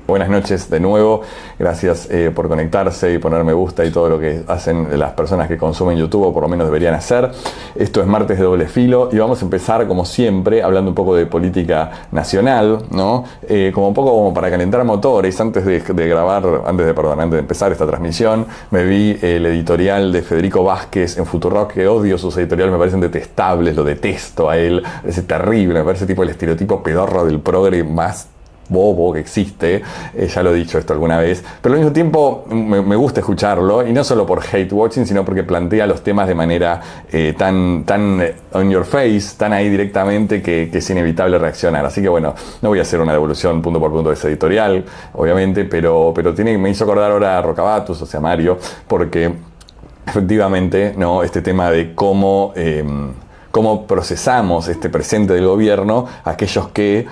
Buenas noches de nuevo, gracias por conectarse y poner me gusta y todo lo que hacen las personas que consumen YouTube, o por lo menos deberían hacer. Esto es Martes de Doble Filo y vamos a empezar como siempre hablando un poco de política nacional, ¿no? Como un poco como para calentar motores. Antes de empezar esta transmisión, me vi el editorial de Federico Vázquez en Futurock, que odio sus editoriales, me parecen detestables, lo detesto a él, me parece terrible, me parece tipo el estereotipo pedorro del progre más bobo que existe, ya lo he dicho esto alguna vez, pero al mismo tiempo me gusta escucharlo, y no solo por hate watching, sino porque plantea los temas de manera tan on your face, tan ahí directamente, que es inevitable reaccionar. Así que bueno, no voy a hacer una devolución punto por punto de ese editorial, obviamente, pero me hizo acordar ahora a Rocabatus, o sea, Mario, porque efectivamente, ¿no? Este tema de cómo procesamos este presente del gobierno, aquellos que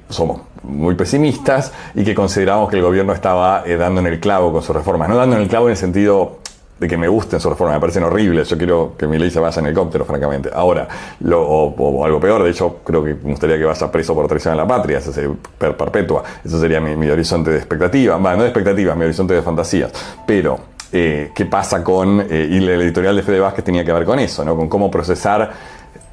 somos muy pesimistas y que consideramos que el gobierno estaba dando en el clavo con sus reformas. No dando en el clavo en el sentido de que me gusten sus reformas, me parecen horribles. Yo quiero que Milei se vaya en helicóptero, francamente. Ahora, o algo peor, de hecho, creo que me gustaría que vaya preso por traición a la patria, eso sería perpetua. Eso sería mi horizonte de expectativa. No de expectativas, mi horizonte de fantasías. Pero qué pasa con, y el editorial de Fede Vázquez tenía que ver con eso, ¿no? Con cómo procesar,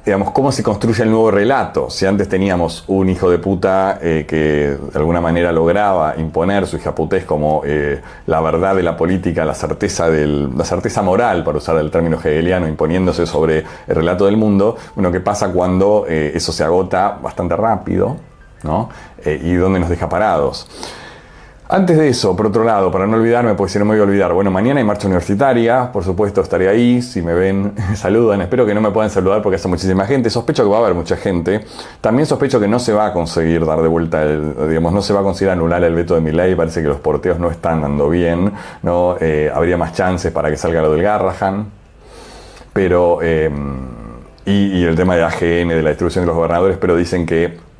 digamos, cómo se construye el nuevo relato. Si antes teníamos un hijo de puta que de alguna manera lograba imponer su hijaputez como la verdad de la política, la certeza moral, para usar el término hegeliano, imponiéndose sobre el relato del mundo, bueno, ¿qué pasa cuando eso se agota bastante rápido, ¿no? Y dónde nos deja parados? Antes de eso, por otro lado, para no olvidarme, porque si no me voy a olvidar, bueno, mañana hay marcha universitaria, por supuesto estaré ahí, si me ven, me saludan, espero que no me puedan saludar porque hace muchísima gente, sospecho que va a haber mucha gente, también sospecho que no se va a conseguir dar de vuelta, no se va a conseguir anular el veto de Milei, parece que los porteos no están dando bien, ¿no? Habría más chances para que salga lo del Garrahan, pero, y el tema de AGN, de la distribución de los gobernadores, pero dicen que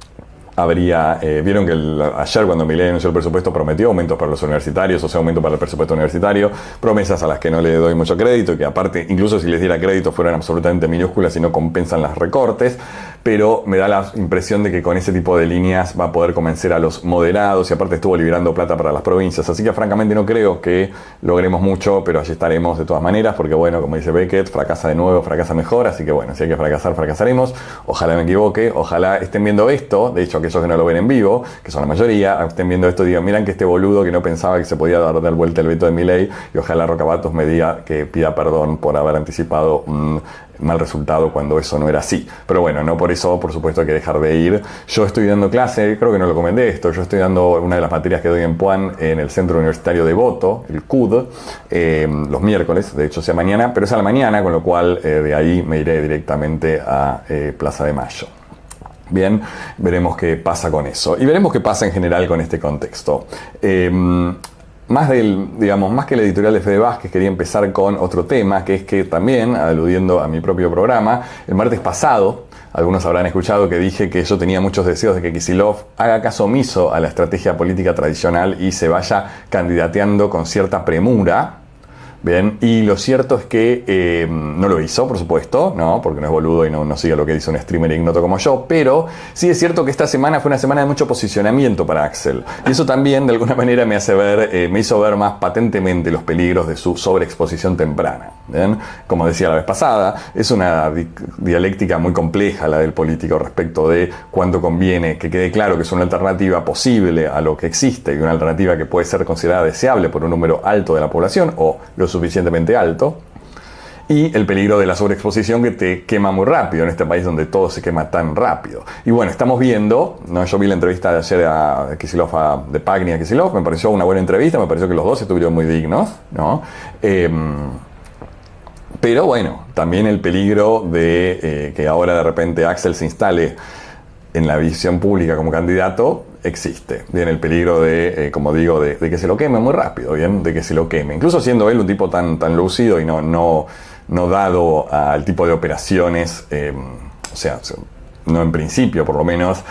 vieron que ayer cuando Milei anunció el presupuesto prometió aumentos para los universitarios, o sea, aumento para el presupuesto universitario, promesas a las que no le doy mucho crédito, que aparte, incluso si les diera crédito, fueran absolutamente minúsculas y no compensan los recortes, pero me da la impresión de que con ese tipo de líneas va a poder convencer a los moderados, y aparte estuvo liberando plata para las provincias, así que francamente no creo que logremos mucho, pero allí estaremos de todas maneras, porque bueno, como dice Beckett, fracasa de nuevo, fracasa mejor, así que bueno, si hay que fracasar, fracasaremos, ojalá me equivoque, ojalá estén viendo esto, de hecho aquellos que no lo ven en vivo, que son la mayoría, estén viendo esto y digan, miran que este boludo que no pensaba que se podía dar vuelta el veto de Milei, y ojalá Rocabatus me diga que pida perdón por haber anticipado un mal resultado cuando eso no era así. Pero bueno, no por eso, por supuesto, hay que dejar de ir. Yo estoy dando clase, creo que no lo comenté esto, yo estoy dando una de las materias que doy en Puan en el Centro Universitario de Voto, el CUD, los miércoles, de hecho sea mañana, pero es a la mañana, con lo cual de ahí me iré directamente a Plaza de Mayo. Bien, veremos qué pasa con eso. Y veremos qué pasa en general con este contexto. Más que el editorial de Fede Vázquez, quería empezar con otro tema, que es que también, aludiendo a mi propio programa, el martes pasado, algunos habrán escuchado que dije que yo tenía muchos deseos de que Kicillof haga caso omiso a la estrategia política tradicional y se vaya candidateando con cierta premura. Bien, y lo cierto es que no lo hizo, por supuesto, no, porque no es boludo y no sigue lo que dice un streamer ignoto como yo, pero sí es cierto que esta semana fue una semana de mucho posicionamiento para Axel. Y eso también, de alguna manera, me hizo ver más patentemente los peligros de su sobreexposición temprana. ¿Bien? Como decía la vez pasada, es una dialéctica muy compleja la del político respecto de cuánto conviene que quede claro que es una alternativa posible a lo que existe y una alternativa que puede ser considerada deseable por un número alto de la población o lo suficientemente alto, y el peligro de la sobreexposición que te quema muy rápido en este país donde todo se quema tan rápido. Y bueno, estamos viendo, ¿no? Yo vi la entrevista de ayer a Kicillof, de Pagni a Kicillof, me pareció una buena entrevista, me pareció que los dos estuvieron muy dignos, ¿no? Pero bueno, también el peligro de que ahora de repente Axel se instale en la visión pública como candidato existe. Bien, el peligro de, como digo, de que se lo queme muy rápido, bien, de que se lo queme. Incluso siendo él un tipo tan lúcido y no dado al tipo de operaciones, o sea, no en principio por lo menos,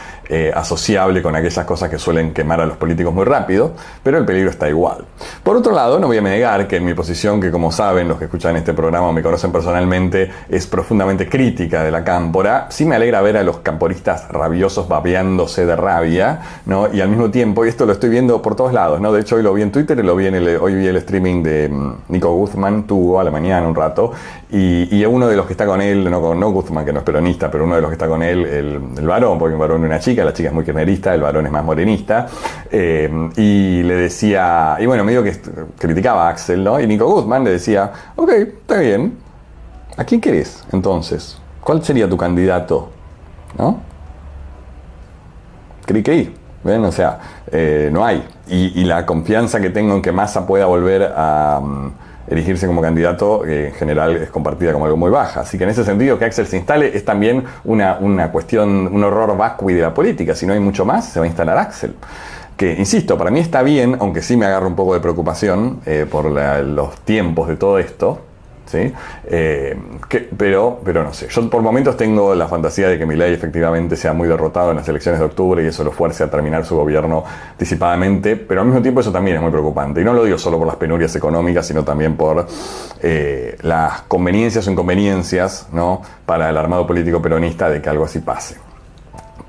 asociable con aquellas cosas que suelen quemar a los políticos muy rápido, pero el peligro está igual. Por otro lado, no voy a negar que en mi posición, que como saben los que escuchan este programa o me conocen personalmente, es profundamente crítica de la cámpora, sí me alegra ver a los camporistas rabiosos babeándose de rabia, ¿no? Y al mismo tiempo, y esto lo estoy viendo por todos lados, ¿no? De hecho hoy lo vi en Twitter y hoy vi el streaming de Nico Guzmán, tuvo a la mañana un rato, y uno de los que está con él, no Guzmán, que no es peronista, pero uno de los que está con él, el varón, porque un varón y una chica, la chica es muy kirchnerista, el varón es más morenista, y le decía, y bueno, medio que criticaba a Axel, ¿no? Y Nico Guzmán le decía, ok, está bien, ¿a quién querés entonces? ¿Cuál sería tu candidato? ¿No? Cri, ¿ven? O sea, no hay. Y la confianza que tengo en que Massa pueda volver a elegirse como candidato, en general es compartida como algo muy baja. Así que en ese sentido, que Axel se instale es también una cuestión, un horror vacui de la política. Si no hay mucho más, se va a instalar Axel. Que, insisto, para mí está bien, aunque sí me agarra un poco de preocupación por los tiempos de todo esto, ¿sí? Pero no sé, yo por momentos tengo la fantasía de que Milei efectivamente sea muy derrotado en las elecciones de octubre y eso lo fuerce a terminar su gobierno anticipadamente, pero al mismo tiempo eso también es muy preocupante. Y no lo digo solo por las penurias económicas, sino también por las conveniencias o inconveniencias, ¿no?, para el armado político peronista de que algo así pase.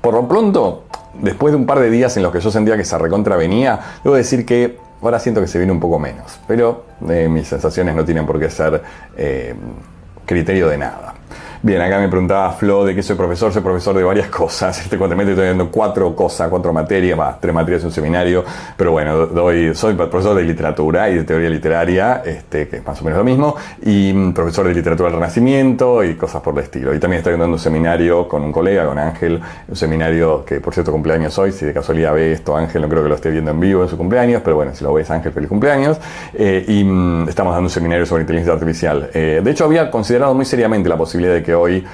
Por lo pronto, después de un par de días en los que yo sentía que se recontravenía, debo decir que ahora siento que se viene un poco menos, pero mis sensaciones no tienen por qué ser criterio de nada. Bien, acá me preguntaba Flo de qué soy profesor de varias cosas. Cuentemente estoy dando 4 materias, 3 materias en un seminario, pero bueno, soy profesor de literatura y de teoría literaria, que es más o menos lo mismo, y profesor de literatura del Renacimiento y cosas por el estilo. Y también estoy dando un seminario con un colega, con Ángel, un seminario que por cierto cumpleaños hoy, si de casualidad ve esto Ángel, no creo que lo esté viendo en vivo en su cumpleaños, pero bueno, si lo ves Ángel, feliz cumpleaños. Estamos dando un seminario sobre inteligencia artificial. De hecho, había considerado muy seriamente la posibilidad de que hoy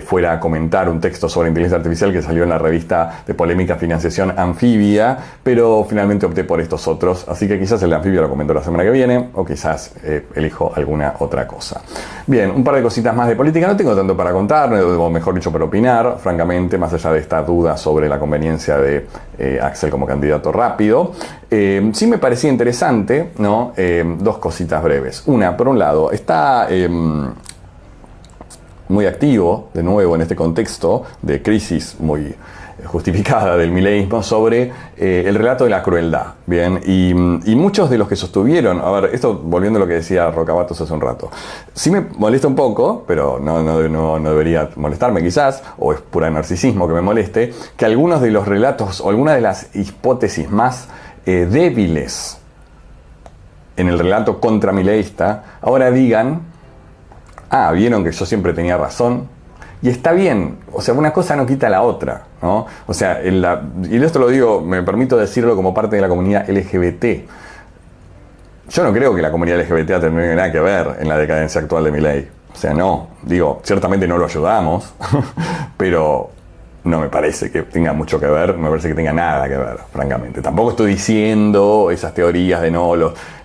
fuera a comentar un texto sobre inteligencia artificial que salió en la revista de polémica Financiación Anfibia, pero finalmente opté por estos otros, así que quizás el de Anfibia lo comento la semana que viene, o quizás elijo alguna otra cosa. Bien, un par de cositas más de política, no tengo tanto para contar, o mejor dicho, para opinar, francamente, más allá de esta duda sobre la conveniencia de Axel como candidato rápido. Sí me parecía interesante, ¿no? 2 cositas breves. Una, por un lado, está muy activo, de nuevo, en este contexto de crisis muy justificada del mileísmo, sobre el relato de la crueldad. Bien, y muchos de los que sostuvieron, a ver, esto volviendo a lo que decía Rocabatos hace un rato, sí me molesta un poco, pero no debería molestarme quizás, o es pura narcisismo que me moleste, que algunos de los relatos o algunas de las hipótesis más débiles en el relato contramileísta ahora digan: ah, vieron que yo siempre tenía razón. Y está bien, o sea, una cosa no quita la otra, ¿no? O sea, y esto lo digo, me permito decirlo como parte de la comunidad LGBT. Yo no creo que la comunidad LGBT tenga nada que ver en la decadencia actual de Milei. O sea, no, digo, ciertamente no lo ayudamos, pero no me parece que tenga mucho que ver, no me parece que tenga nada que ver, francamente. Tampoco estoy diciendo esas teorías de no,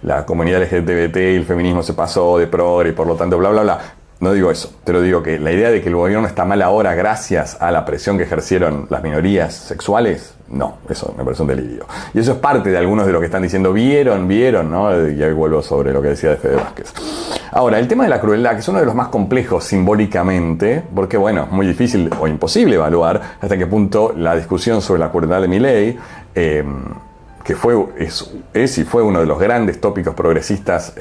la comunidad LGBT y el feminismo se pasó de progre y por lo tanto bla, bla, bla. No digo eso, pero digo que la idea de que el gobierno está mal ahora gracias a la presión que ejercieron las minorías sexuales, no, eso me parece un delirio. Y eso es parte de algunos de lo que están diciendo, vieron, ¿no? Y ahí vuelvo sobre lo que decía de Fede Vázquez. Ahora, el tema de la crueldad, que es uno de los más complejos simbólicamente, porque bueno, es muy difícil o imposible evaluar hasta qué punto la discusión sobre la crueldad de Milei, que es y fue uno de los grandes tópicos progresistas,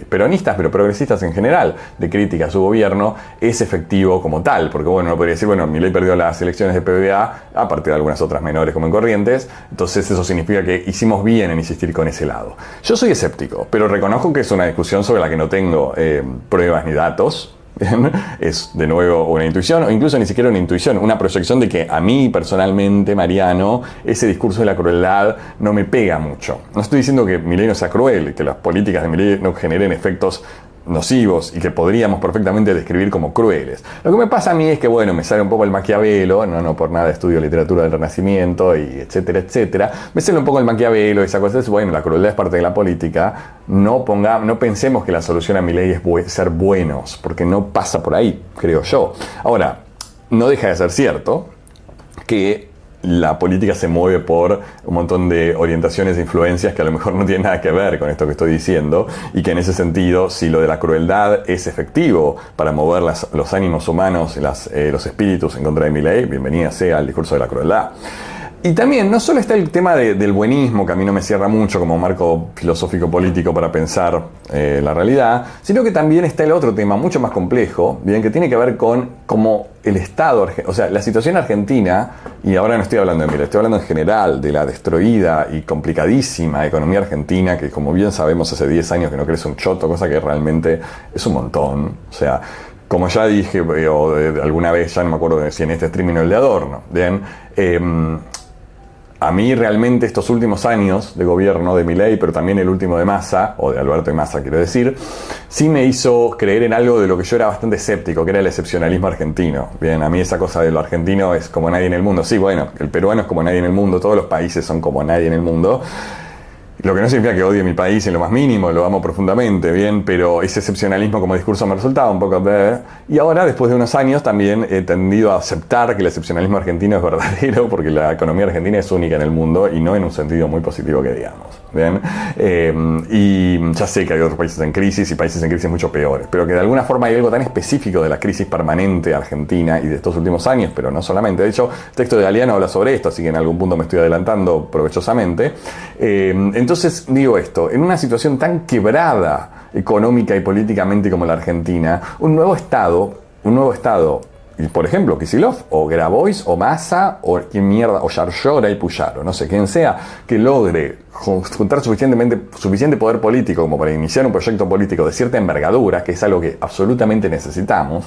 peronistas, pero progresistas en general, de crítica a su gobierno, es efectivo como tal. Porque bueno, uno podría decir, bueno, Milei perdió las elecciones de PBA, aparte de algunas otras menores como en Corrientes, entonces eso significa que hicimos bien en insistir con ese lado. Yo soy escéptico, pero reconozco que es una discusión sobre la que no tengo pruebas ni datos. Es de nuevo una intuición, o incluso ni siquiera una intuición, una proyección de que a mí personalmente, Mariano, ese discurso de la crueldad no me pega mucho. No estoy diciendo que Milei no sea cruel, que las políticas de Milei no generen efectos nocivos y que podríamos perfectamente describir como crueles. Lo que me pasa a mí es que, bueno, me sale un poco el Maquiavelo, no por nada estudio literatura del Renacimiento y etcétera, etcétera. Me sale un poco el Maquiavelo y esa cosa. Es, bueno, la crueldad es parte de la política. No pensemos que la solución a Milei es ser buenos, porque no pasa por ahí, creo yo. Ahora, no deja de ser cierto que la política se mueve por un montón de orientaciones e influencias que a lo mejor no tienen nada que ver con esto que estoy diciendo, y que en ese sentido, si lo de la crueldad es efectivo para mover los ánimos humanos, los espíritus en contra de Milei, bienvenida sea al discurso de la crueldad. Y también no solo está el tema del buenismo, que a mí no me cierra mucho como marco filosófico político para pensar la realidad, sino que también está el otro tema mucho más complejo, bien, que tiene que ver con cómo el Estado, o sea, la situación argentina, y ahora no estoy hablando de Milei, estoy hablando en general de la destruida y complicadísima economía argentina, que como bien sabemos hace 10 años que no crece un choto, cosa que realmente es un montón. O sea, como ya dije alguna vez, ya no me acuerdo si en este streaming o el de Adorno, bien, a mí realmente estos últimos años de gobierno de Milei, pero también el último de Massa, o de Alberto y Massa quiero decir, sí me hizo creer en algo de lo que yo era bastante escéptico, que era el excepcionalismo argentino. Bien, a mí esa cosa de lo argentino es como nadie en el mundo. Sí, bueno, el peruano es como nadie en el mundo, todos los países son como nadie en el mundo. Lo que no significa que odie mi país en lo más mínimo, lo amo profundamente, bien, pero ese excepcionalismo como discurso me resultaba un poco de... Y ahora, después de unos años, también he tendido a aceptar que el excepcionalismo argentino es verdadero, porque la economía argentina es única en el mundo y no en un sentido muy positivo que digamos, bien. Y ya sé que hay otros países en crisis y países en crisis mucho peores, pero que de alguna forma hay algo tan específico de la crisis permanente argentina y de estos últimos años, pero no solamente. De hecho, el texto de Galeano habla sobre esto, así que en algún punto me estoy adelantando provechosamente. Entonces digo esto, en una situación tan quebrada económica y políticamente como la Argentina, un nuevo Estado, y por ejemplo Kicillof, o Grabois, o Massa, o quien mierda, o Yarlora y Puyaro, no sé quién sea, que logre juntar suficiente poder político como para iniciar un proyecto político de cierta envergadura, que es algo que absolutamente necesitamos.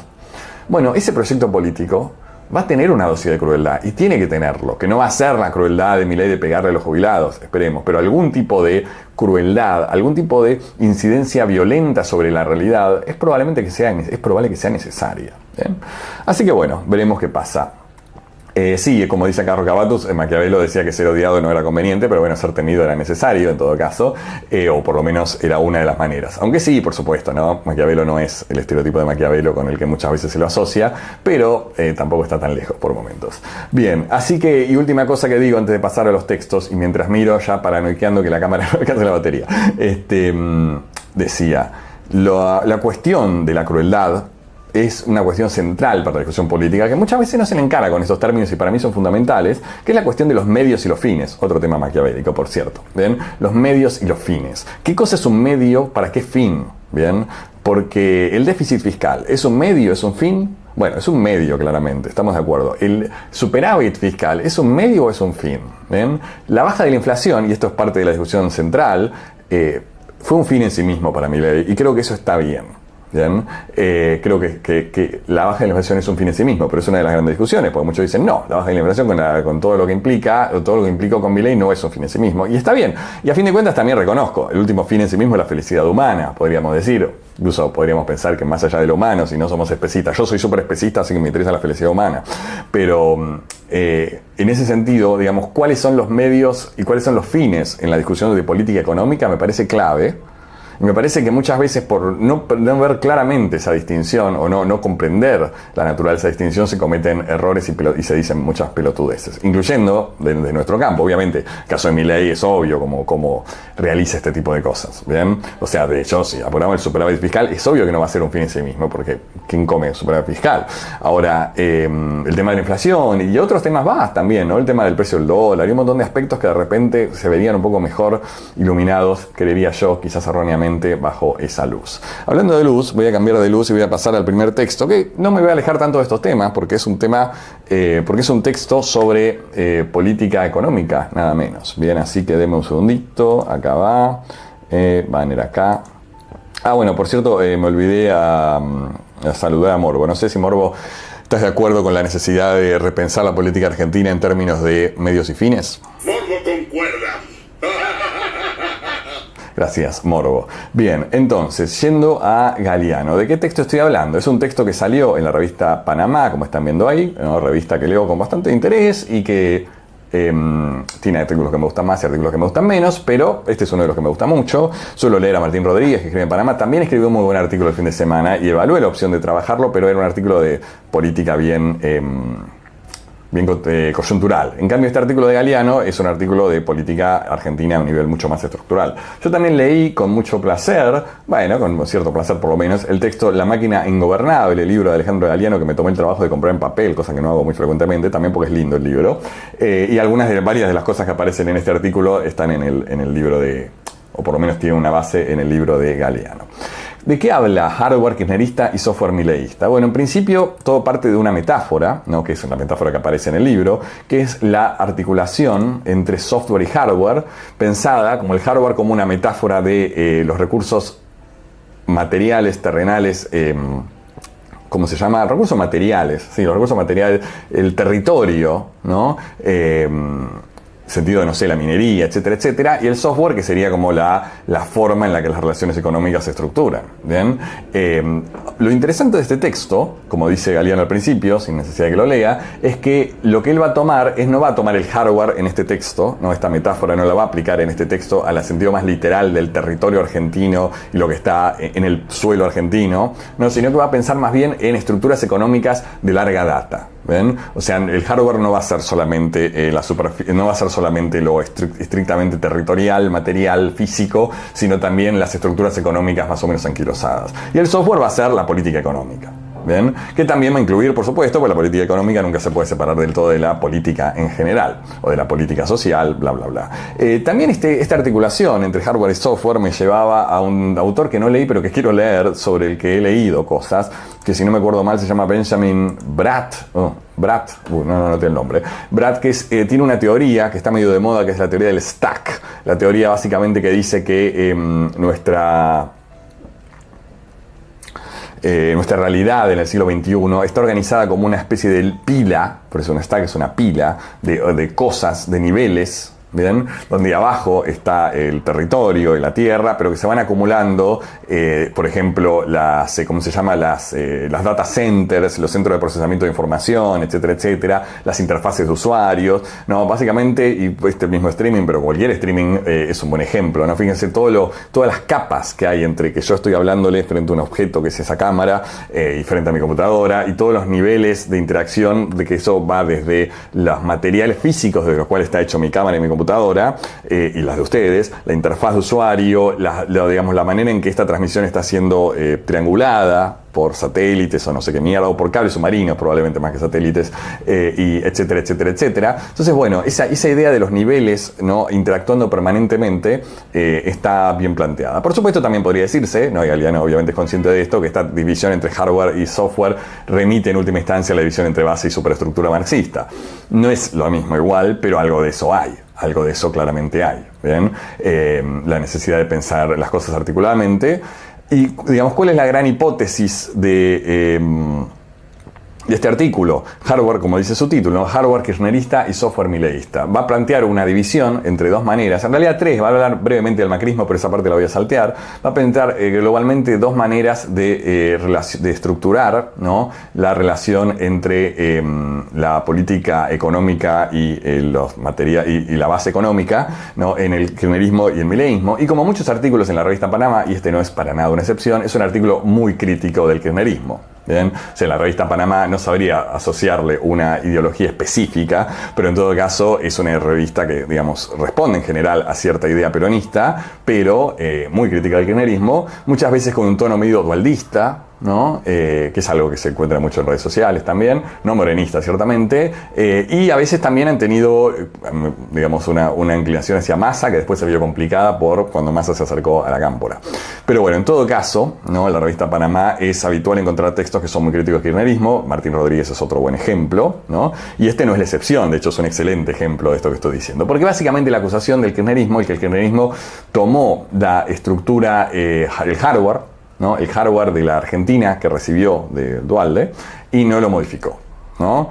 Bueno, ese proyecto político va a tener una dosis de crueldad, y tiene que tenerlo, que no va a ser la crueldad de Milei de pegarle a los jubilados, esperemos, pero algún tipo de crueldad, algún tipo de incidencia violenta sobre la realidad es probable que sea necesaria. ¿Bien? Así que bueno, veremos qué pasa. Sí, como dice acá Rocabatus, Maquiavelo decía que ser odiado no era conveniente, pero bueno, ser temido era necesario en todo caso, o por lo menos era una de las maneras. Aunque sí, por supuesto, ¿no? Maquiavelo no es el estereotipo de Maquiavelo con el que muchas veces se lo asocia, pero tampoco está tan lejos por momentos. Bien, así que, y última cosa que digo antes de pasar a los textos, y mientras miro ya paranoiqueando que la cámara no alcanza la batería, decía, la cuestión de la crueldad es una cuestión central para la discusión política, que muchas veces no se le encara con estos términos y para mí son fundamentales, que es la cuestión de los medios y los fines. Otro tema maquiavélico, por cierto. ¿Bien? Los medios y los fines. ¿Qué cosa es un medio? ¿Para qué fin? ¿Bien? Porque el déficit fiscal, ¿es un medio? ¿Es un fin? Bueno, es un medio, claramente, estamos de acuerdo. ¿El superávit fiscal es un medio o es un fin? ¿Bien? La baja de la inflación, y esto es parte de la discusión central, fue un fin en sí mismo para Milei, y creo que eso está bien. Bien, creo que la baja de la inflación es un fin en sí mismo, pero es una de las grandes discusiones, porque muchos dicen no, la baja de la inflación con todo lo que implica, o todo lo que implicó con Milei no es un fin en sí mismo, y está bien, y a fin de cuentas también reconozco, el último fin en sí mismo es la felicidad humana, podríamos decir, incluso podríamos pensar que más allá de lo humano, si no somos especistas, yo soy súper especista, así que me interesa la felicidad humana, pero en ese sentido, digamos, cuáles son los medios y cuáles son los fines en la discusión de política económica me parece clave. Me parece que muchas veces por no ver claramente esa distinción o no comprender la naturaleza de esa distinción se cometen errores y se dicen muchas pelotudeces, incluyendo de nuestro campo. Obviamente, el caso de Milei es obvio cómo realiza este tipo de cosas. ¿Bien? O sea, de hecho, si apuramos el superávit fiscal, es obvio que no va a ser un fin en sí mismo, porque ¿quién come superávit fiscal? Ahora, el tema de la inflación y otros temas más también, ¿no? El tema del precio del dólar y un montón de aspectos que de repente se verían un poco mejor iluminados, creería yo, quizás erróneamente, bajo esa luz. Hablando de luz, voy a cambiar de luz y voy a pasar al primer texto, que no me voy a alejar tanto de estos temas, porque es un tema, porque es un texto sobre política económica, nada menos. Bien, así que deme un segundito, acá va, banner acá. Ah, bueno, por cierto, me olvidé a saludar a Morbo. No sé si Morbo, ¿estás de acuerdo con la necesidad de repensar la política argentina en términos de medios y fines? Morbo concuerda. Gracias, Morbo. Bien, entonces, yendo a Galeano, ¿de qué texto estoy hablando? Es un texto que salió en la revista Panamá, como están viendo ahí, una revista que leo con bastante interés y que tiene artículos que me gustan más y artículos que me gustan menos, pero este es uno de los que me gusta mucho. Suelo leer a Martín Rodríguez, que escribe en Panamá. También escribió un muy buen artículo el fin de semana y evalué la opción de trabajarlo, pero era un artículo de política bien bien coyuntural. En cambio, este artículo de Galeano es un artículo de política argentina a un nivel mucho más estructural. Yo también leí con mucho placer, bueno, con cierto placer por lo menos, el texto La máquina ingobernable, el libro de Alejandro Galeano, que me tomé el trabajo de comprar en papel, cosa que no hago muy frecuentemente, también porque es lindo el libro. Y varias de las cosas que aparecen en este artículo están en el libro o por lo menos tienen una base en el libro de Galeano. ¿De qué habla hardware kirchnerista y software mileísta? Bueno, en principio todo parte de una metáfora, ¿no? Que es una metáfora que aparece en el libro, que es la articulación entre software y hardware, pensada como el hardware como una metáfora de los recursos materiales, terrenales, ¿cómo se llama? Recursos materiales, sí, los recursos materiales, el territorio, ¿no? Sentido de, no sé, la minería, etcétera, etcétera, y el software, que sería como la forma en la que las relaciones económicas se estructuran. ¿Bien? Lo interesante de este texto, como dice Galeano al principio, sin necesidad de que lo lea, es que lo que él va a tomar no va a tomar el hardware en este texto, ¿no? Esta metáfora no la va a aplicar en este texto al sentido más literal del territorio argentino y lo que está en el suelo argentino, ¿no? Sino que va a pensar más bien en estructuras económicas de larga data. ¿Ven? O sea, el hardware no va a ser solamente no va a ser solamente lo estrictamente territorial, material, físico, sino también las estructuras económicas más o menos anquilosadas. Y el software va a ser la política económica. ¿Bien? Que también va a incluir, por supuesto, porque la política económica nunca se puede separar del todo de la política en general, o de la política social, bla, bla, bla. También esta articulación entre hardware y software me llevaba a un autor que no leí, pero que quiero leer, sobre el que he leído cosas, que si no me acuerdo mal se llama Benjamin Bratt, no tiene el nombre. Bratt, que tiene una teoría que está medio de moda, que es la teoría del stack. La teoría básicamente que dice que nuestra realidad en el siglo XXI está organizada como una especie de pila, por eso un stack es una pila de cosas, de niveles, ¿bien? Donde abajo está el territorio y la tierra, pero que se van acumulando, por ejemplo, las data centers, los centros de procesamiento de información, etcétera, etcétera, las interfaces de usuarios, ¿no? Básicamente, y este mismo streaming, pero cualquier streaming es un buen ejemplo, ¿no? Fíjense todas las capas que hay entre que yo estoy hablándole frente a un objeto que es esa cámara y frente a mi computadora, y todos los niveles de interacción de que eso va desde los materiales físicos de los cuales está hecho mi cámara y mi computadora, y las de ustedes, la interfaz de usuario, la manera en que esta transmisión está siendo triangulada por satélites o no sé qué mierda, o por cables submarinos probablemente más que satélites, y etcétera, etcétera, etcétera. Entonces, bueno, esa idea de los niveles, ¿no? Interactuando permanentemente está bien planteada. Por supuesto, también podría decirse, ¿no? Y Galeano obviamente es consciente de esto, que esta división entre hardware y software remite en última instancia a la división entre base y superestructura marxista. No es lo mismo igual, pero algo de eso hay. Algo de eso claramente hay. ¿Bien? La necesidad de pensar las cosas articuladamente. Y, digamos, ¿cuál es la gran hipótesis de este artículo? Hardware, como dice su título, ¿no? Hardware kirchnerista y software mileísta. Va a plantear una división entre dos maneras, en realidad tres, va a hablar brevemente del macrismo, pero esa parte la voy a saltear. Va a plantear globalmente dos maneras de estructurar, ¿no? La relación entre la política económica y la base económica, ¿no? En el kirchnerismo y el mileísmo. Y como muchos artículos en la revista Panamá, y este no es para nada una excepción, es un artículo muy crítico del kirchnerismo. ¿Bien? O sea, la revista Panamá no sabría asociarle una ideología específica, pero en todo caso es una revista que, digamos, responde en general a cierta idea peronista, pero muy crítica del kirchnerismo, muchas veces con un tono medio dualdista, ¿no? Que es algo que se encuentra mucho en redes sociales también, no morenista ciertamente, y a veces también han tenido, digamos, una inclinación hacia Massa, que después se vio complicada por cuando Massa se acercó a la cámpora. Pero bueno, en todo caso, ¿no? En la revista Panamá es habitual encontrar textos que son muy críticos del kirchnerismo. Martín Rodríguez es otro buen ejemplo, ¿no? Y este no es la excepción, de hecho es un excelente ejemplo de esto que estoy diciendo, porque básicamente la acusación del kirchnerismo es que el kirchnerismo tomó la estructura, el hardware, ¿no? El hardware de la Argentina que recibió de Duhalde y no lo modificó, ¿no?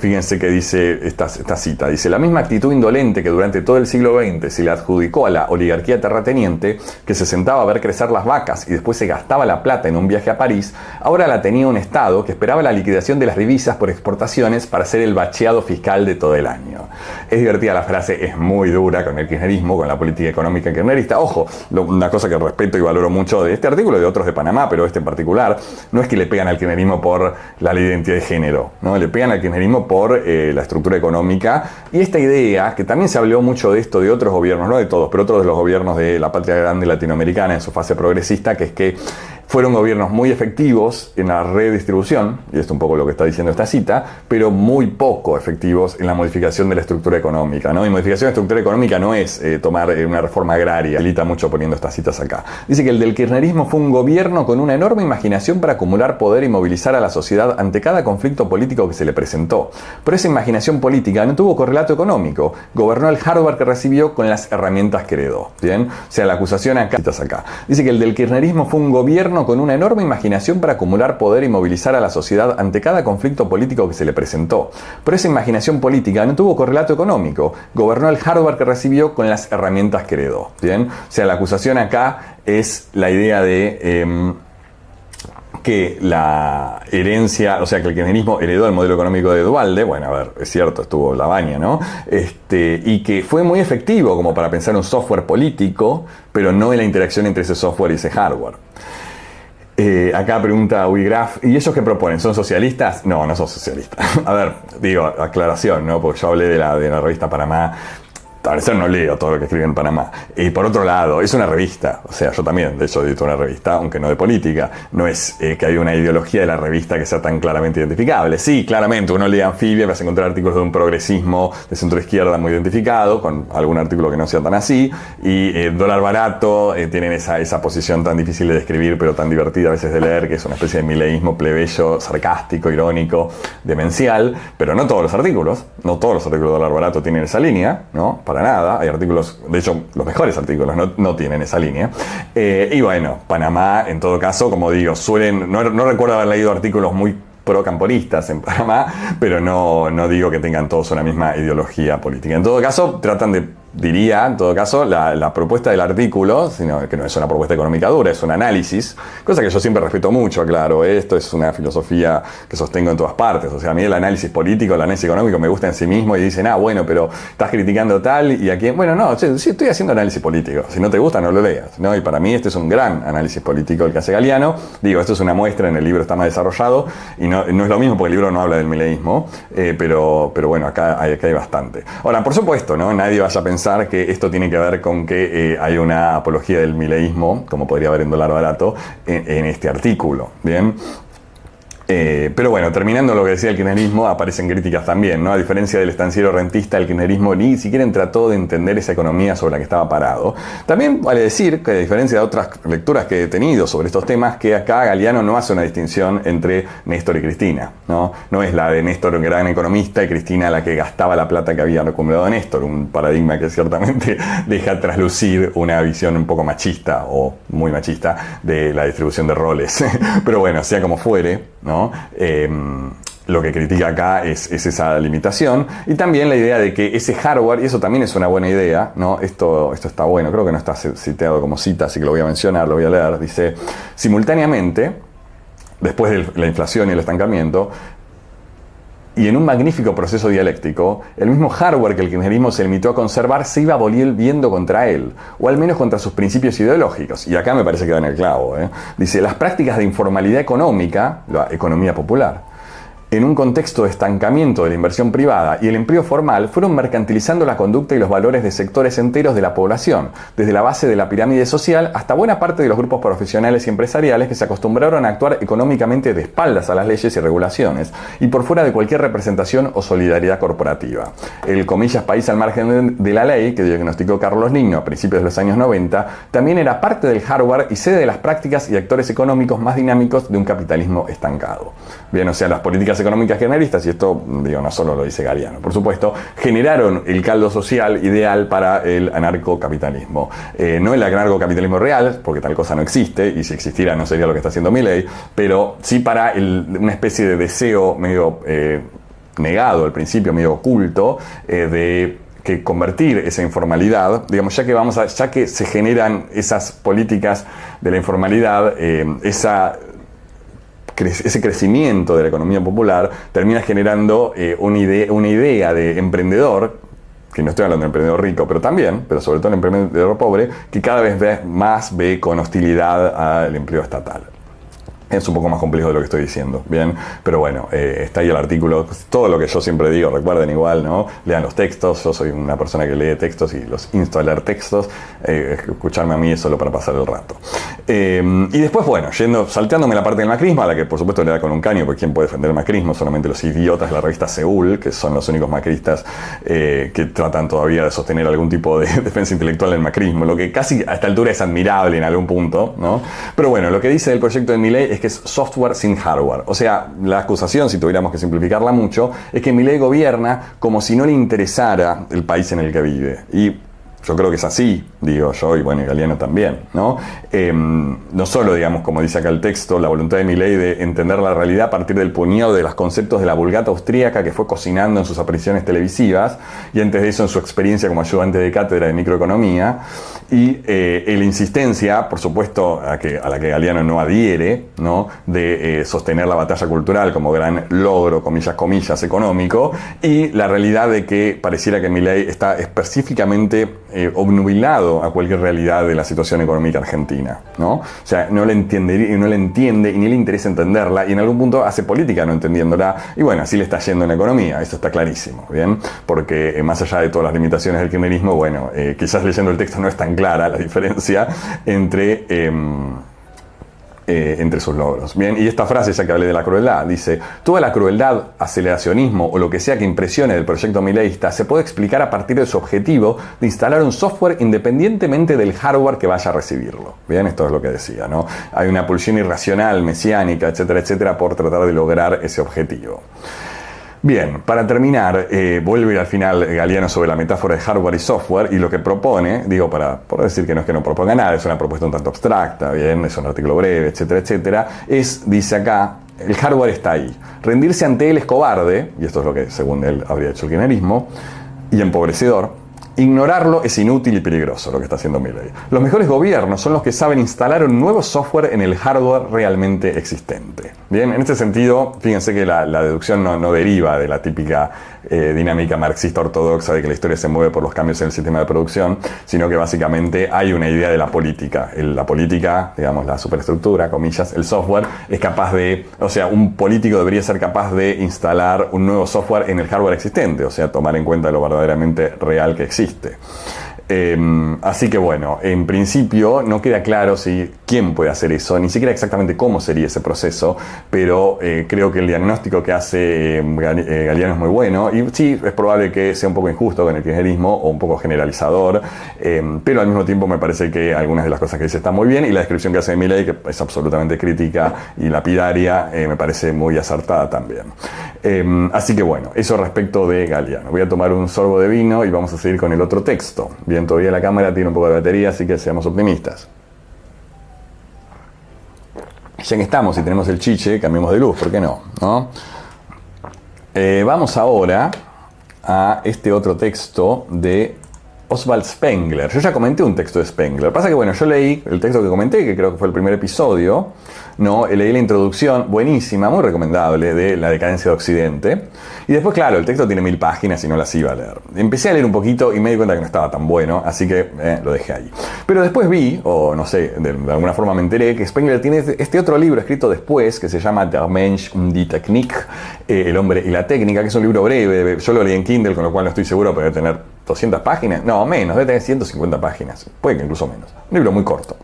Fíjense que dice esta cita, dice: la misma actitud indolente que durante todo el siglo XX se le adjudicó a la oligarquía terrateniente, que se sentaba a ver crecer las vacas y después se gastaba la plata en un viaje a París, ahora la tenía un Estado que esperaba la liquidación de las divisas por exportaciones para hacer el bacheado fiscal de todo el año. Es divertida la frase, es muy dura con el kirchnerismo, con la política económica kirchnerista. Ojo, una cosa que respeto y valoro mucho de este artículo y de otros de Panamá, pero este en particular, no es que le pegan al kirchnerismo por la ley de identidad de género, ¿no? Le pegan al kirchnerismo por la estructura económica y esta idea, que también se habló mucho de esto de otros gobiernos, no de todos, pero otros de los gobiernos de la patria grande latinoamericana en su fase progresista, que es que fueron gobiernos muy efectivos en la redistribución, y esto es un poco lo que está diciendo esta cita, pero muy poco efectivos en la modificación de la estructura económica, ¿no? Y modificación de la estructura económica no es tomar una reforma agraria, delita mucho poniendo estas citas acá. Dice que el del kirchnerismo fue un gobierno con una enorme imaginación para acumular poder y movilizar a la sociedad ante cada conflicto político que se le presentó. Pero esa imaginación política no tuvo correlato económico. Gobernó el hardware que recibió con las herramientas que heredó. ¿Bien? O sea, la acusación acá, citas acá. Dice que el del kirchnerismo fue un gobierno con una enorme imaginación para acumular poder y movilizar a la sociedad ante cada conflicto político que se le presentó. Pero esa imaginación política no tuvo correlato económico. Gobernó el hardware que recibió con las herramientas que heredó. ¿Bien? O sea, la acusación acá es la idea de que la herencia, o sea, que el kirchnerismo heredó el modelo económico de Duhalde, bueno, a ver, es cierto, estuvo Labaña, ¿no? Y que fue muy efectivo como para pensar un software político, pero no en la interacción entre ese software y ese hardware. Acá pregunta Wigraf, ¿y ellos qué proponen? ¿Son socialistas? No, no son socialistas. A ver, digo, aclaración, ¿no? Porque yo hablé de la revista Panamá. A veces no leo todo lo que escribe en Panamá. Y por otro lado, es una revista. O sea, yo también, de hecho, edito una revista, aunque no de política. No es que hay una ideología de la revista que sea tan claramente identificable. Sí, claramente, uno lee Anfibia, vas a encontrar artículos de un progresismo de centro-izquierda muy identificado, con algún artículo que no sea tan así. Y Dólar Barato tienen esa posición tan difícil de describir, pero tan divertida a veces de leer, que es una especie de mileísmo plebeyo, sarcástico, irónico, demencial. Pero no todos los artículos de Dólar Barato tienen esa línea, ¿no? Para nada, hay artículos, de hecho los mejores artículos no tienen esa línea, y bueno, Panamá en todo caso, como digo, no recuerdo haber leído artículos muy pro-camporistas en Panamá, pero no digo que tengan todos una misma ideología política. En todo caso, tratan de, diría, en todo caso, la propuesta del artículo, sino que no es una propuesta económica dura, es un análisis, cosa que yo siempre respeto mucho, claro, esto es una filosofía que sostengo en todas partes, o sea, a mí el análisis político, el análisis económico me gusta en sí mismo y dicen, bueno, pero estás criticando tal y a quién, bueno, no, sí, estoy haciendo análisis político, si no te gusta no lo leas, ¿no? Y para mí este es un gran análisis político el que hace Galeano, digo, esto es una muestra, en el libro está más desarrollado y no es lo mismo porque el libro no habla del mileísmo, pero bueno, acá hay bastante. Ahora, por supuesto, ¿no? Nadie vaya a pensar que esto tiene que ver con que hay una apología del mileísmo, como podría haber en Dólar Barato, en este artículo, ¿bien? Pero bueno, terminando lo que decía el kirchnerismo, aparecen críticas también, ¿no? A diferencia del estanciero rentista, el kirchnerismo ni siquiera trató de entender esa economía sobre la que estaba parado. También vale decir que, a diferencia de otras lecturas que he tenido sobre estos temas, que acá Galeano no hace una distinción entre Néstor y Cristina, ¿no? No es la de Néstor, un gran economista, y Cristina la que gastaba la plata que había acumulado Néstor, un paradigma que ciertamente deja traslucir una visión un poco machista o muy machista de la distribución de roles. Pero bueno, sea como fuere, ¿no? Lo que critica acá es esa limitación y también la idea de que ese hardware, y eso también es una buena idea, ¿no? Esto está bueno, creo que no está citado como cita, así que lo voy a mencionar, lo voy a leer. Dice, simultáneamente, después de la inflación y el estancamiento, y en un magnífico proceso dialéctico, el mismo hardware que el kirchnerismo se limitó a conservar se iba volviendo contra él, o al menos contra sus principios ideológicos. Y acá me parece que da en el clavo. Dice, las prácticas de informalidad económica, la economía popular, en un contexto de estancamiento de la inversión privada y el empleo formal, fueron mercantilizando la conducta y los valores de sectores enteros de la población, desde la base de la pirámide social hasta buena parte de los grupos profesionales y empresariales que se acostumbraron a actuar económicamente de espaldas a las leyes y regulaciones y por fuera de cualquier representación o solidaridad corporativa. El comillas país al margen de la ley, que diagnosticó Carlos Ligno a principios de los años 90, también era parte del hardware y sede de las prácticas y actores económicos más dinámicos de un capitalismo estancado. Bien, o sea, las políticas económicas kirchneristas, y esto digo, no solo lo dice Galeano, por supuesto, generaron el caldo social ideal para el anarcocapitalismo. No el anarcocapitalismo real, porque tal cosa no existe, y si existiera no sería lo que está haciendo Milei, pero sí para una especie de deseo medio negado al principio, medio oculto, de que convertir esa informalidad, digamos, ya que se generan esas políticas de la informalidad, ese crecimiento de la economía popular termina generando una idea de emprendedor que no estoy hablando del emprendedor rico, pero también, pero sobre todo el emprendedor pobre, que cada vez más ve con hostilidad al empleo estatal. Es un poco más complejo de lo que estoy diciendo, ¿bien? Pero bueno, está ahí el artículo, todo lo que yo siempre digo, recuerden igual, ¿no? Lean los textos, yo soy una persona que lee textos y los insto a leer textos, escucharme a mí es solo para pasar el rato. Y después, bueno, salteándome la parte del macrismo, a la que por supuesto le da con un caño, porque ¿quién puede defender el macrismo? Solamente los idiotas de la revista Seúl, que son los únicos macristas que tratan todavía de sostener algún tipo de defensa intelectual del macrismo, lo que casi a esta altura es admirable en algún punto, ¿no? Pero bueno, lo que dice el proyecto de Milei es que es software sin hardware. O sea, la acusación, si tuviéramos que simplificarla mucho, es que Milei gobierna como si no le interesara el país en el que vive. Y yo creo que es así, digo yo, y bueno, y Galeano también, ¿no? No solo, digamos, como dice acá el texto, la voluntad de Milei de entender la realidad a partir del puñado de los conceptos de la Vulgata austríaca que fue cocinando en sus apariciones televisivas, y antes de eso en su experiencia como ayudante de cátedra de microeconomía, y la insistencia, por supuesto, a la que Galeano no adhiere, ¿no? De sostener la batalla cultural como gran logro, comillas, comillas, económico, y la realidad de que pareciera que Milei está específicamente obnubilado a cualquier realidad de la situación económica argentina, ¿no? O sea, no le entiende y ni le interesa entenderla, y en algún punto hace política no entendiéndola, y bueno, así le está yendo en la economía, eso está clarísimo, ¿bien? Porque más allá de todas las limitaciones del kirchnerismo, bueno, quizás leyendo el texto no es tan clara la diferencia entre sus logros. Bien, y esta frase, ya que hablé de la crueldad, dice: toda la crueldad, aceleracionismo o lo que sea que impresione del proyecto mileísta se puede explicar a partir de su objetivo de instalar un software independientemente del hardware que vaya a recibirlo. Bien, esto es lo que decía, ¿no? Hay una pulsión irracional, mesiánica, etcétera, etcétera, por tratar de lograr ese objetivo. Bien, para terminar, vuelve al final Galeano sobre la metáfora de hardware y software, y lo que propone, digo, por decir que no es que no proponga nada, es una propuesta un tanto abstracta, bien, es un artículo breve, etcétera, etcétera, dice acá, el hardware está ahí. Rendirse ante él es cobarde, y esto es lo que según él habría hecho el kirchnerismo, y empobrecedor. Ignorarlo es inútil y peligroso, lo que está haciendo Milei. Los mejores gobiernos son los que saben instalar un nuevo software en el hardware realmente existente. Bien, en este sentido, fíjense que la deducción no deriva de la típica dinámica marxista ortodoxa de que la historia se mueve por los cambios en el sistema de producción, sino que básicamente hay una idea de la política. La política, digamos, la superestructura, comillas, el software, es capaz de, o sea, un político debería ser capaz de instalar un nuevo software en el hardware existente, o sea, tomar en cuenta lo verdaderamente real que existe. Así que bueno, en principio no queda claro quién puede hacer eso, ni siquiera exactamente cómo sería ese proceso, pero creo que el diagnóstico que hace Galeano es muy bueno, y sí, es probable que sea un poco injusto con el kirchnerismo o un poco generalizador, pero al mismo tiempo me parece que algunas de las cosas que dice están muy bien, y la descripción que hace de Milei, que es absolutamente crítica y lapidaria, me parece muy acertada también. Así que bueno, eso respecto de Galeano. Voy a tomar un sorbo de vino y vamos a seguir con el otro texto. Bien, todavía la cámara tiene un poco de batería, así que seamos optimistas. Ya que estamos y tenemos el chiche, cambiemos de luz, ¿por qué no? Vamos ahora a este otro texto de Oswald Spengler. Yo ya comenté un texto de Spengler. Pasa que bueno, yo leí el texto que comenté, que creo que fue el primer episodio, ¿no? Leí la introducción, buenísima, muy recomendable, de La decadencia de Occidente. Y después, claro, el texto tiene 1000 páginas y no las iba a leer. Empecé a leer un poquito y me di cuenta que no estaba tan bueno, así que lo dejé ahí. Pero después vi, o no sé, de alguna forma me enteré, que Spengler tiene este otro libro escrito después, que se llama Der Mensch und die Technik, El hombre y la técnica, que es un libro breve. Yo lo leí en Kindle, con lo cual no estoy seguro, pero debe tener 200 páginas. No, menos, debe tener 150 páginas. Puede que incluso menos. Un libro muy corto.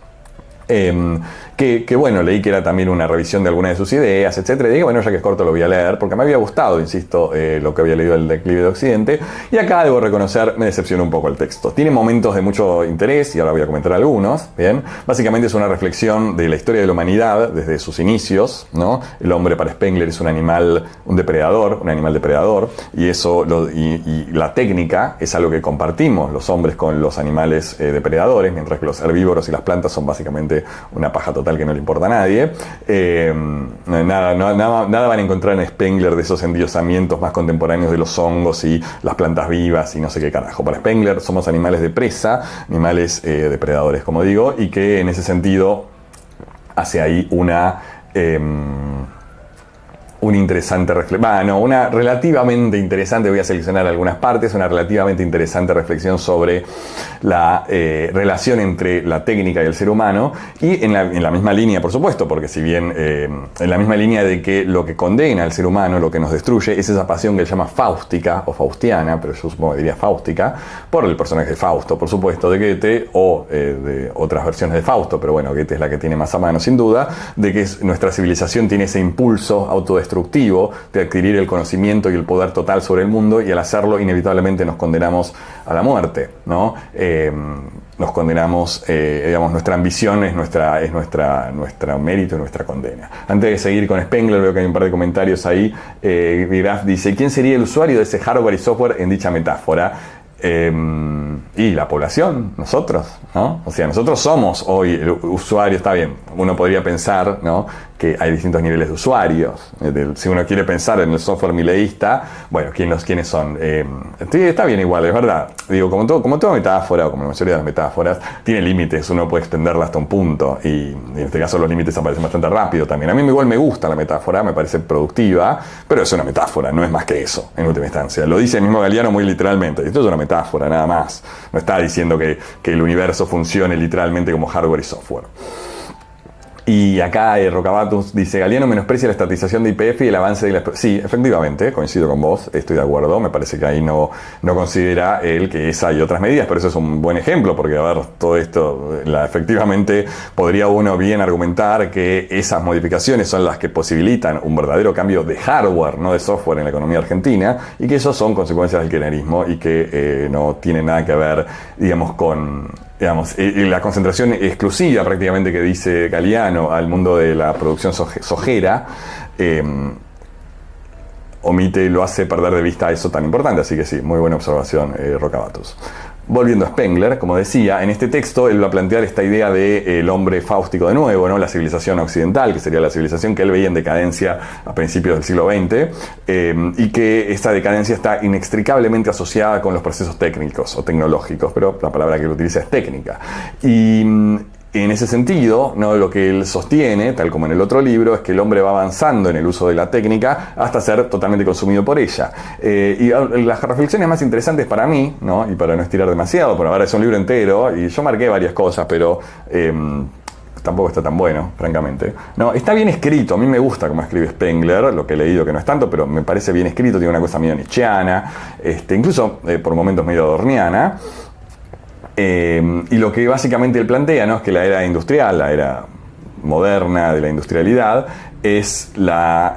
Que bueno, leí que era también una revisión de algunas de sus ideas, etcétera, y dije, bueno, ya que es corto lo voy a leer, porque me había gustado, insisto, lo que había leído El declive de Occidente, y acá debo reconocer, me decepcionó un poco el texto. Tiene momentos de mucho interés, y ahora voy a comentar algunos, ¿bien? Básicamente es una reflexión de la historia de la humanidad desde sus inicios, ¿no? El hombre para Spengler es un animal, un animal depredador, y eso, y la técnica es algo que compartimos los hombres con los animales depredadores, mientras que los herbívoros y las plantas son básicamente una paja total que no le importa a nadie. Nada van a encontrar en Spengler de esos endiosamientos más contemporáneos de los hongos y las plantas vivas y no sé qué carajo. Para Spengler somos animales de presa, animales depredadores, como digo, y que en ese sentido hace ahí una una interesante reflexión, una relativamente interesante, voy a seleccionar algunas partes, una relativamente interesante reflexión sobre la relación entre la técnica y el ser humano, y en la misma línea, por supuesto, porque si bien en la misma línea de que lo que condena al ser humano, lo que nos destruye, es esa pasión que él llama fáustica o faustiana, pero yo supongo que diría fáustica, por el personaje de Fausto, por supuesto, de Goethe, o de otras versiones de Fausto, pero bueno, Goethe es la que tiene más a mano, sin duda, de que nuestra civilización tiene ese impulso autodestructivo de adquirir el conocimiento y el poder total sobre el mundo, y al hacerlo inevitablemente nos condenamos a la muerte, ¿no? Nos condenamos, digamos, nuestra ambición es nuestro mérito y nuestra condena. Antes de seguir con Spengler, veo que hay un par de comentarios ahí. Graf dice: ¿quién sería el usuario de ese hardware y software en dicha metáfora? Y la población, nosotros, ¿no? O sea, nosotros somos hoy el usuario. Está bien, uno podría pensar, ¿no?, que hay distintos niveles de usuarios. Si uno quiere pensar en el software mileísta, bueno, ¿quiénes son? Está bien igual, es verdad. Digo, como toda metáfora, o como la mayoría de las metáforas, tiene límites, uno puede extenderla hasta un punto, y en este caso los límites aparecen bastante rápido también. A mí igual me gusta la metáfora, me parece productiva, pero es una metáfora, no es más que eso, en última instancia. Lo dice el mismo Galeano muy literalmente: esto es una metáfora, nada más. No está diciendo que el universo funcione literalmente como hardware y software. Y acá Rocabatus dice: Galeano menosprecia la estatización de YPF y el avance de la... Sí, efectivamente, coincido con vos, estoy de acuerdo. Me parece que ahí no considera él que esa y otras medidas, pero eso es un buen ejemplo, porque, a ver, todo esto, efectivamente, podría uno bien argumentar que esas modificaciones son las que posibilitan un verdadero cambio de hardware, no de software, en la economía argentina, y que esos son consecuencias del kirchnerismo y que no tienen nada que ver, digamos, con... la concentración exclusiva prácticamente que dice Galeano al mundo de la producción sojera, lo hace perder de vista eso tan importante. Así que sí, muy buena observación, Rocabatus. Volviendo a Spengler, como decía, en este texto él va a plantear esta idea del hombre fáustico de nuevo, ¿no? La civilización occidental, que sería la civilización que él veía en decadencia a principios del siglo XX, y que esta decadencia está inextricablemente asociada con los procesos técnicos o tecnológicos, pero la palabra que él utiliza es técnica. Y en ese sentido, ¿no?, lo que él sostiene, tal como en el otro libro, es que el hombre va avanzando en el uso de la técnica hasta ser totalmente consumido por ella. Y las reflexiones más interesantes para mí, ¿no?, y para no estirar demasiado, por ahora es un libro entero, y yo marqué varias cosas, pero tampoco está tan bueno, francamente. No, está bien escrito, a mí me gusta cómo escribe Spengler, lo que he leído que no es tanto, pero me parece bien escrito, tiene una cosa medio nietzscheana, incluso por momentos medio adorniana. Y lo que básicamente él plantea, ¿no?, es que la era industrial, la era moderna de la industrialidad, es la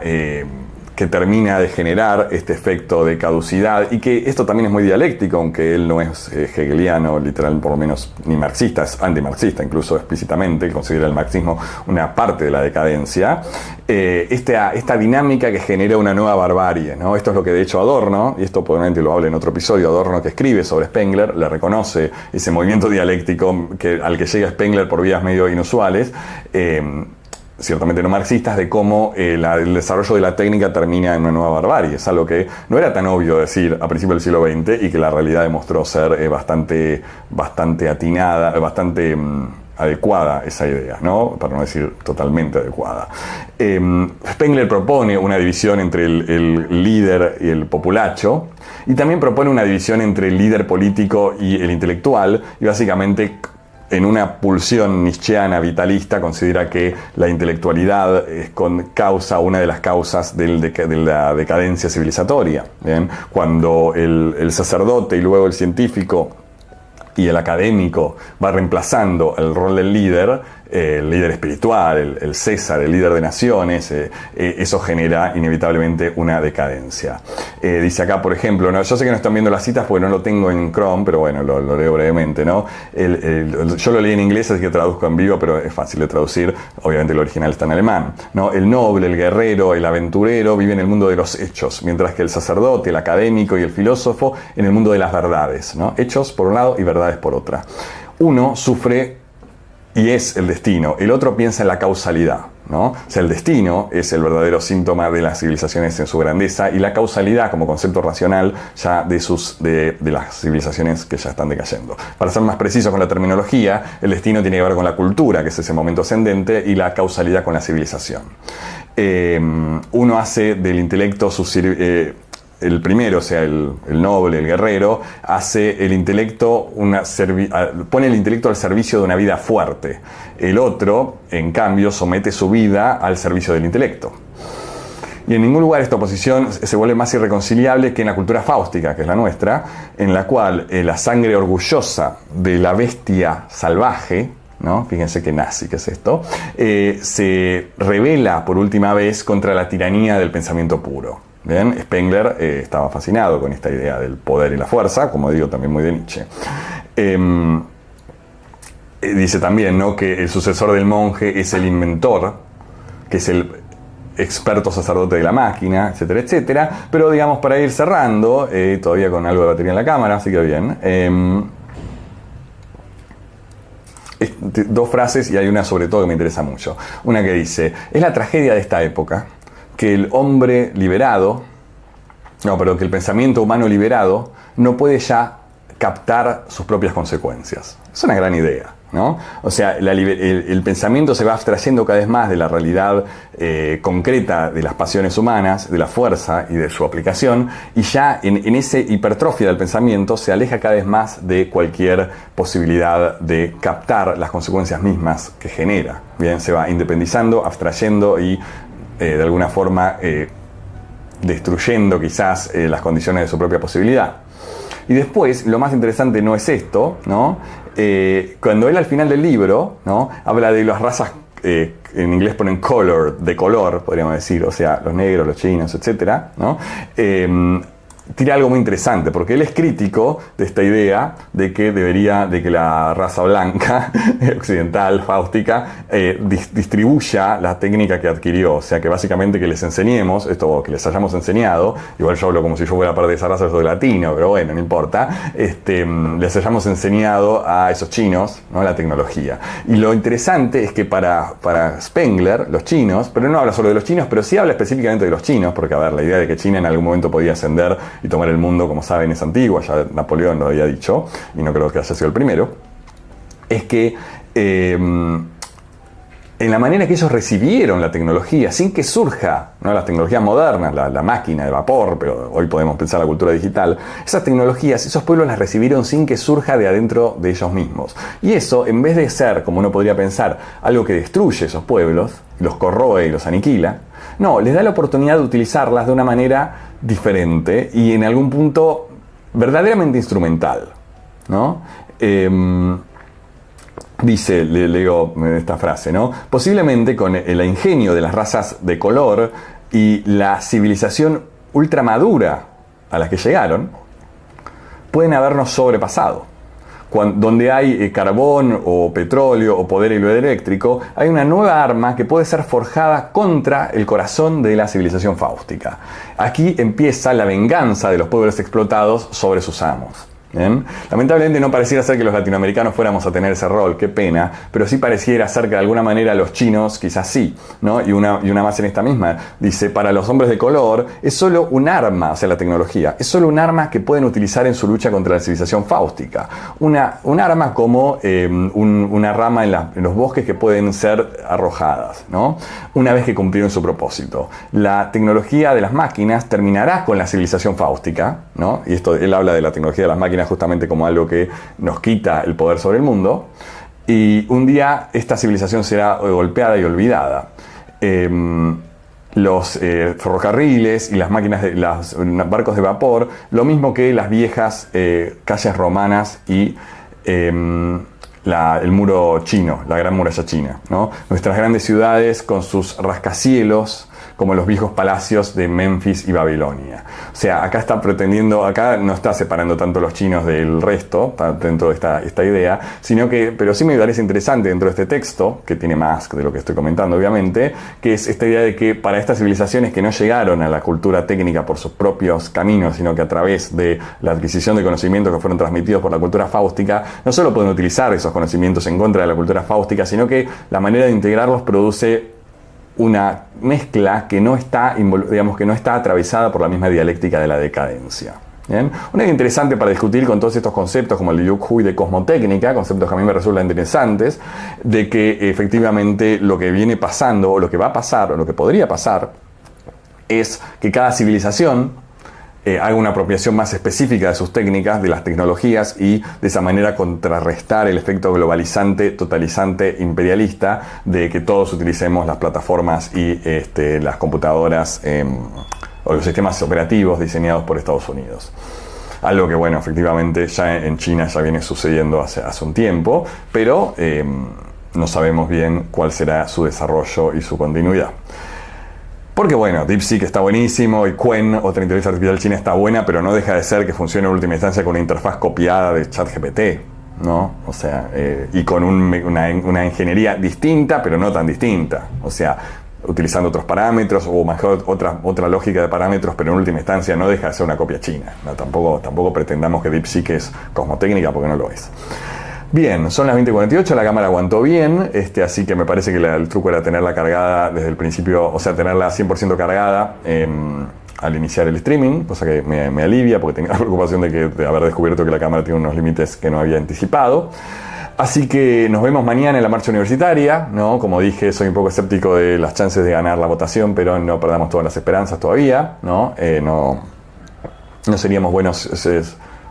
que termina de generar este efecto de caducidad, y que esto también es muy dialéctico, aunque él no es hegeliano, literal, por lo menos, ni marxista, es antimarxista, incluso explícitamente, considera el marxismo una parte de la decadencia. Esta dinámica que genera una nueva barbarie, ¿no? Esto es lo que de hecho Adorno, y esto probablemente lo habla en otro episodio, Adorno, que escribe sobre Spengler, le reconoce ese movimiento dialéctico al que llega Spengler por vías medio inusuales, ciertamente no marxistas, de cómo el desarrollo de la técnica termina en una nueva barbarie. Es algo que no era tan obvio decir a principios del siglo XX, y que la realidad demostró ser bastante atinada, bastante adecuada esa idea, ¿no?, para no decir totalmente adecuada. Spengler propone una división entre el líder y el populacho, y también propone una división entre el líder político y el intelectual, y básicamente, en una pulsión nietzscheana vitalista, considera que la intelectualidad es una de las causas de la decadencia civilizatoria. ¿Bien? Cuando el sacerdote y luego el científico y el académico va reemplazando el rol del líder, el líder espiritual, el César, el líder de naciones, eso genera inevitablemente una decadencia. Dice acá, por ejemplo, ¿no?, yo sé que no están viendo las citas porque no lo tengo en Chrome, pero bueno, lo leo brevemente, ¿no? Yo lo leí en inglés, así que traduzco en vivo, pero es fácil de traducir, obviamente el original está en alemán, ¿no? El noble, el guerrero, el aventurero vive en el mundo de los hechos, mientras que el sacerdote, el académico y el filósofo en el mundo de las verdades, ¿no? Hechos por un lado y verdades por otra. Uno sufre y es el destino, el otro piensa en la causalidad, ¿no? O sea, el destino es el verdadero síntoma de las civilizaciones en su grandeza, y la causalidad como concepto racional ya de las civilizaciones que ya están decayendo. Para ser más preciso con la terminología, el destino tiene que ver con la cultura, que es ese momento ascendente, y la causalidad con la civilización. uno hace del intelecto el primero, o sea, el noble, el guerrero, hace el intelecto pone el intelecto al servicio de una vida fuerte. El otro, en cambio, somete su vida al servicio del intelecto. Y en ningún lugar esta oposición se vuelve más irreconciliable que en la cultura fáustica, que es la nuestra, en la cual la sangre orgullosa de la bestia salvaje, ¿no? Fíjense qué nazi que es esto, se rebela por última vez contra la tiranía del pensamiento puro. Bien, Spengler estaba fascinado con esta idea del poder y la fuerza, como digo, también muy de Nietzsche. Dice también, ¿no?, que el sucesor del monje es el inventor, que es el experto sacerdote de la máquina, etcétera, etcétera. Pero digamos, para ir cerrando, todavía con algo de batería en la cámara, así que bien. Dos frases, y hay una sobre todo que me interesa mucho. Una que dice: es la tragedia de esta época que el hombre liberado, que el pensamiento humano liberado no puede ya captar sus propias consecuencias. Es una gran idea, ¿no? O sea, el pensamiento se va abstrayendo cada vez más de la realidad concreta de las pasiones humanas, de la fuerza y de su aplicación, y ya en esa hipertrofia del pensamiento se aleja cada vez más de cualquier posibilidad de captar las consecuencias mismas que genera. Bien, se va independizando, abstrayendo y de alguna forma destruyendo quizás las condiciones de su propia posibilidad. Y después, lo más interesante no es esto, ¿no? Cuando él al final del libro, ¿no?, habla de las razas, en inglés ponen color, de color, podríamos decir, o sea, los negros, los chinos, etcétera, ¿no? Tira algo muy interesante, porque él es crítico de esta idea de que la raza blanca, occidental, fáustica, distribuya la técnica que adquirió. O sea, que básicamente que les enseñemos, que les hayamos enseñado, igual yo hablo como si yo fuera parte de esa raza, soy latino, pero bueno, no importa, les hayamos enseñado a esos chinos, ¿no?, la tecnología. Y lo interesante es que para Spengler, los chinos, pero no habla solo de los chinos, pero sí habla específicamente de los chinos, porque a ver, la idea de que China en algún momento podía ascender y tomar el mundo, como saben, es antigua, ya Napoleón lo había dicho, y no creo que haya sido el primero, es que en la manera que ellos recibieron la tecnología, sin que surja, ¿no?, las tecnologías modernas, la máquina de vapor, pero hoy podemos pensar la cultura digital, esas tecnologías, esos pueblos las recibieron sin que surja de adentro de ellos mismos. Y eso, en vez de ser, como uno podría pensar, algo que destruye esos pueblos, los corroe y los aniquila, no, les da la oportunidad de utilizarlas de una manera diferente y en algún punto verdaderamente instrumental, ¿no? Dice, le leo esta frase, ¿no? Posiblemente con el ingenio de las razas de color y la civilización ultramadura a la que llegaron, pueden habernos sobrepasado. Donde hay carbón o petróleo o poder hidroeléctrico, hay una nueva arma que puede ser forjada contra el corazón de la civilización fáustica. Aquí empieza la venganza de los pueblos explotados sobre sus amos. ¿Bien? Lamentablemente no pareciera ser que los latinoamericanos fuéramos a tener ese rol, qué pena, pero sí pareciera ser que de alguna manera los chinos quizás sí, ¿no? Y una más en esta misma, dice: para los hombres de color es solo un arma, o sea, la tecnología, es solo un arma que pueden utilizar en su lucha contra la civilización fáustica. Un arma como una rama en los bosques que pueden ser arrojadas, ¿no?, una vez que cumplieron su propósito. La tecnología de las máquinas terminará con la civilización fáustica, ¿no? Y esto, él habla de la tecnología de las máquinas justamente como algo que nos quita el poder sobre el mundo, y un día esta civilización será golpeada y olvidada. Los ferrocarriles y las máquinas de los barcos de vapor, lo mismo que las viejas calles romanas y el muro chino, la gran muralla china, ¿no? Nuestras grandes ciudades con sus rascacielos, como los viejos palacios de Memphis y Babilonia. O sea, acá no está separando tanto los chinos del resto, dentro de esta idea, pero sí me parece interesante dentro de este texto, que tiene más de lo que estoy comentando, obviamente, que es esta idea de que para estas civilizaciones que no llegaron a la cultura técnica por sus propios caminos, sino que a través de la adquisición de conocimientos que fueron transmitidos por la cultura fáustica, no solo pueden utilizar esos conocimientos en contra de la cultura fáustica, sino que la manera de integrarlos produce una mezcla que no está atravesada por la misma dialéctica de la decadencia. ¿Bien? Una idea interesante para discutir con todos estos conceptos como el de Yukhu y de cosmotécnica, conceptos que a mí me resultan interesantes, de que efectivamente lo que viene pasando, o lo que va a pasar, o lo que podría pasar, es que cada civilización haga una apropiación más específica de sus técnicas, de las tecnologías, y de esa manera contrarrestar el efecto globalizante, totalizante, imperialista de que todos utilicemos las plataformas y las computadoras o los sistemas operativos diseñados por Estados Unidos. Algo que, bueno, efectivamente ya en China ya viene sucediendo hace un tiempo, pero no sabemos bien cuál será su desarrollo y su continuidad. Porque, bueno, DeepSeek está buenísimo y Qwen, otra inteligencia artificial china, está buena, pero no deja de ser que funciona en última instancia con una interfaz copiada de ChatGPT, ¿no? O sea, y con una ingeniería distinta, pero no tan distinta. O sea, utilizando otros parámetros o mejor otra lógica de parámetros, pero en última instancia no deja de ser una copia china. No, tampoco pretendamos que DeepSeek es cosmotécnica, porque no lo es. Bien, son las 20:48, la cámara aguantó bien, así que me parece que el truco era tenerla cargada desde el principio, o sea, tenerla 100% cargada al iniciar el streaming, cosa que me alivia porque tenía la preocupación de haber descubierto que la cámara tiene unos límites que no había anticipado. Así que nos vemos mañana en la marcha universitaria, ¿no? Como dije, soy un poco escéptico de las chances de ganar la votación, pero no perdamos todas las esperanzas todavía, ¿no? No seríamos buenos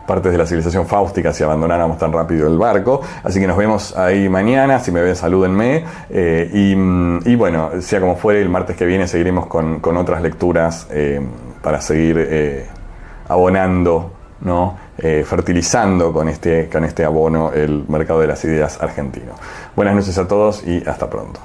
partes de la civilización fáustica si abandonáramos tan rápido el barco. Así que nos vemos ahí mañana. Si me ven, salúdenme. Y bueno, sea como fuere, el martes que viene seguiremos con otras lecturas para seguir abonando, ¿no? Fertilizando con este abono el mercado de las ideas argentino. Buenas noches a todos y hasta pronto.